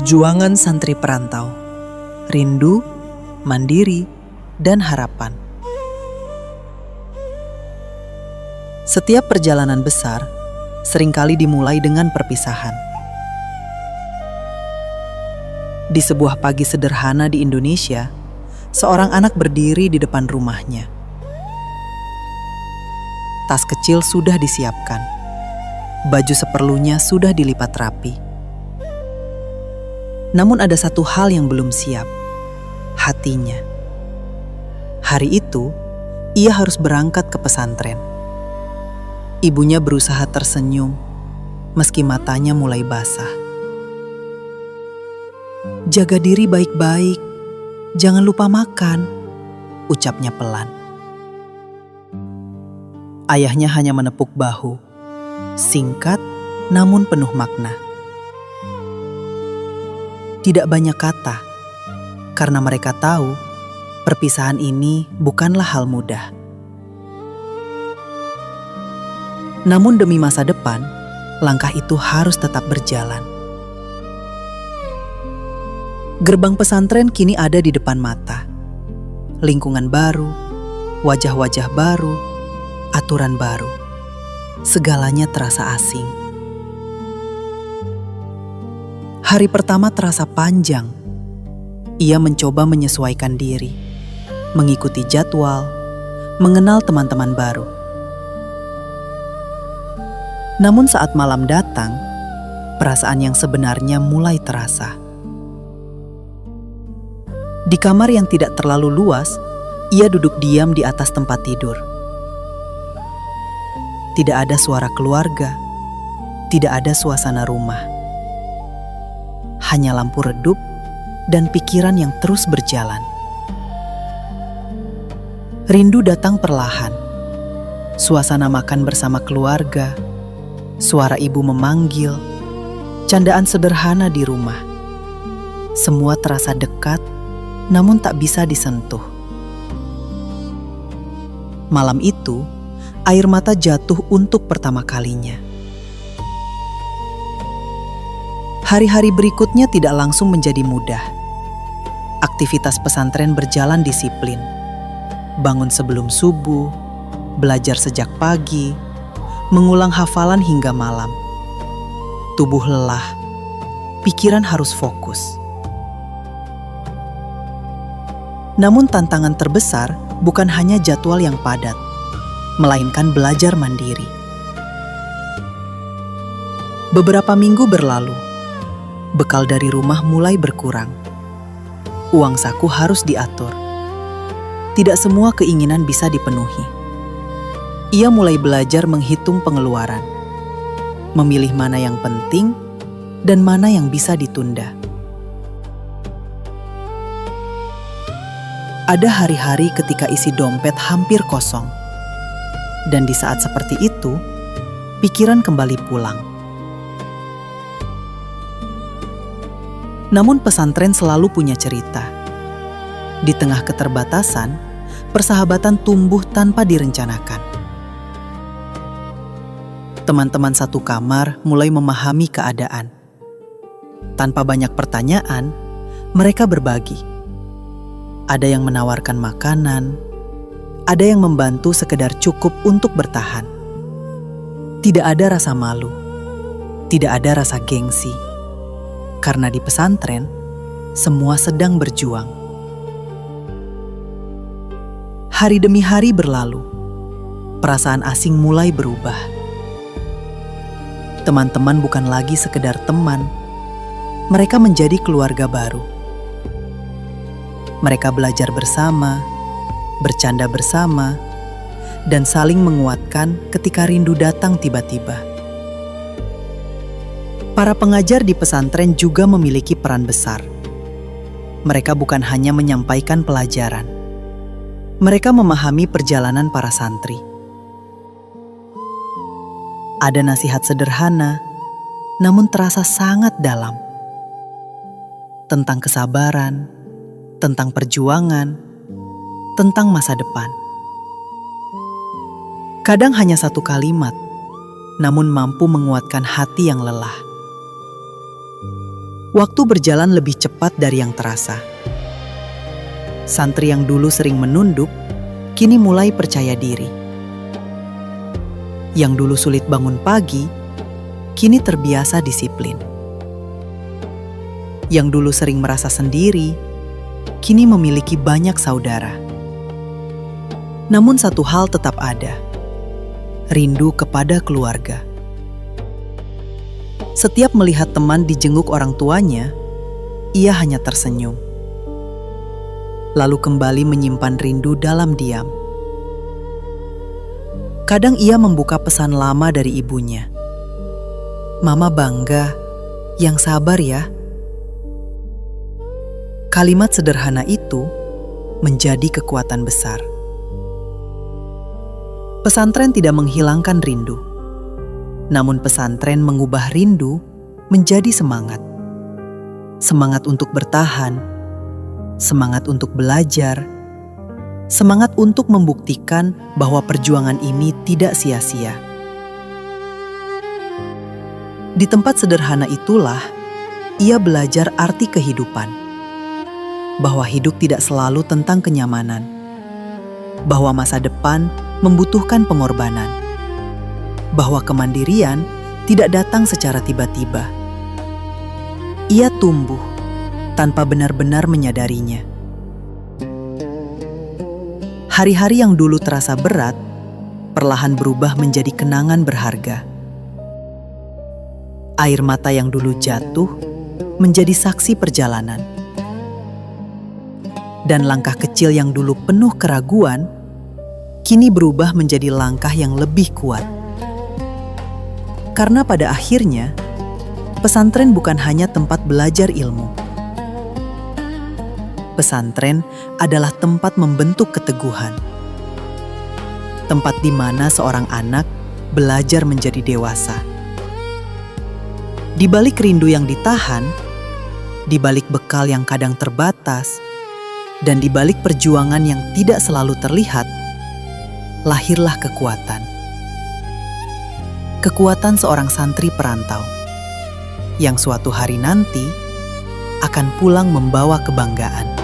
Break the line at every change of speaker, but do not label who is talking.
Perjuangan santri perantau, rindu, mandiri, dan harapan. Setiap perjalanan besar seringkali dimulai dengan perpisahan. Di sebuah pagi sederhana di Indonesia, seorang anak berdiri di depan rumahnya. Tas kecil sudah disiapkan, baju seperlunya sudah dilipat rapi. Namun ada satu hal yang belum siap, hatinya. Hari itu, ia harus berangkat ke pesantren. Ibunya berusaha tersenyum, meski matanya mulai basah. "Jaga diri baik-baik, jangan lupa makan," ucapnya pelan. Ayahnya hanya menepuk bahu, singkat namun penuh makna. Tidak banyak kata, karena mereka tahu perpisahan ini bukanlah hal mudah. Namun demi masa depan, langkah itu harus tetap berjalan. Gerbang pesantren kini ada di depan mata. Lingkungan baru, wajah-wajah baru, aturan baru. Segalanya terasa asing. Hari pertama terasa panjang. Ia mencoba menyesuaikan diri, mengikuti jadwal, mengenal teman-teman baru. Namun saat malam datang, perasaan yang sebenarnya mulai terasa. Di kamar yang tidak terlalu luas, ia duduk diam di atas tempat tidur. Tidak ada suara keluarga, tidak ada suasana rumah. Hanya lampu redup dan pikiran yang terus berjalan. Rindu datang perlahan. Suasana makan bersama keluarga, suara ibu memanggil, candaan sederhana di rumah. Semua terasa dekat, namun tak bisa disentuh. Malam itu, air mata jatuh untuk pertama kalinya. Hari-hari berikutnya tidak langsung menjadi mudah. Aktivitas pesantren berjalan disiplin. Bangun sebelum subuh, belajar sejak pagi, mengulang hafalan hingga malam. Tubuh lelah, pikiran harus fokus. Namun tantangan terbesar bukan hanya jadwal yang padat, melainkan belajar mandiri. Beberapa minggu berlalu. Bekal dari rumah mulai berkurang. Uang saku harus diatur. Tidak semua keinginan bisa dipenuhi. Ia mulai belajar menghitung pengeluaran, memilih mana yang penting dan mana yang bisa ditunda. Ada hari-hari ketika isi dompet hampir kosong. Dan di saat seperti itu, pikiran kembali pulang. Namun pesantren selalu punya cerita. Di tengah keterbatasan, persahabatan tumbuh tanpa direncanakan. Teman-teman satu kamar mulai memahami keadaan. Tanpa banyak pertanyaan, mereka berbagi. Ada yang menawarkan makanan, ada yang membantu sekedar cukup untuk bertahan. Tidak ada rasa malu, tidak ada rasa gengsi. Karena di pesantren, semua sedang berjuang. Hari demi hari berlalu, perasaan asing mulai berubah. Teman-teman bukan lagi sekedar teman, mereka menjadi keluarga baru. Mereka belajar bersama, bercanda bersama, dan saling menguatkan ketika rindu datang tiba-tiba. Para pengajar di pesantren juga memiliki peran besar. Mereka bukan hanya menyampaikan pelajaran. Mereka memahami perjalanan para santri. Ada nasihat sederhana, namun terasa sangat dalam. Tentang kesabaran, tentang perjuangan, tentang masa depan. Kadang hanya satu kalimat, namun mampu menguatkan hati yang lelah. Waktu berjalan lebih cepat dari yang terasa. Santri yang dulu sering menunduk, kini mulai percaya diri. Yang dulu sulit bangun pagi, kini terbiasa disiplin. Yang dulu sering merasa sendiri, kini memiliki banyak saudara. Namun satu hal tetap ada, rindu kepada keluarga. Setiap melihat teman dijenguk orang tuanya, ia hanya tersenyum. Lalu kembali menyimpan rindu dalam diam. Kadang ia membuka pesan lama dari ibunya. "Mama bangga, yang sabar ya." Kalimat sederhana itu menjadi kekuatan besar. Pesantren tidak menghilangkan rindu, namun pesantren mengubah rindu menjadi semangat. Semangat untuk bertahan, semangat untuk belajar, semangat untuk membuktikan bahwa perjuangan ini tidak sia-sia. Di tempat sederhana itulah ia belajar arti kehidupan, bahwa hidup tidak selalu tentang kenyamanan, bahwa masa depan membutuhkan pengorbanan, bahwa kemandirian tidak datang secara tiba-tiba. Ia tumbuh tanpa benar-benar menyadarinya. Hari-hari yang dulu terasa berat, perlahan berubah menjadi kenangan berharga. Air mata yang dulu jatuh menjadi saksi perjalanan. Dan langkah kecil yang dulu penuh keraguan, kini berubah menjadi langkah yang lebih kuat. Karena pada akhirnya, pesantren bukan hanya tempat belajar ilmu. Pesantren adalah tempat membentuk keteguhan. Tempat di mana seorang anak belajar menjadi dewasa. Di balik rindu yang ditahan, di balik bekal yang kadang terbatas, dan di balik perjuangan yang tidak selalu terlihat, lahirlah kekuatan. Kekuatan seorang santri perantau yang suatu hari nanti akan pulang membawa kebanggaan.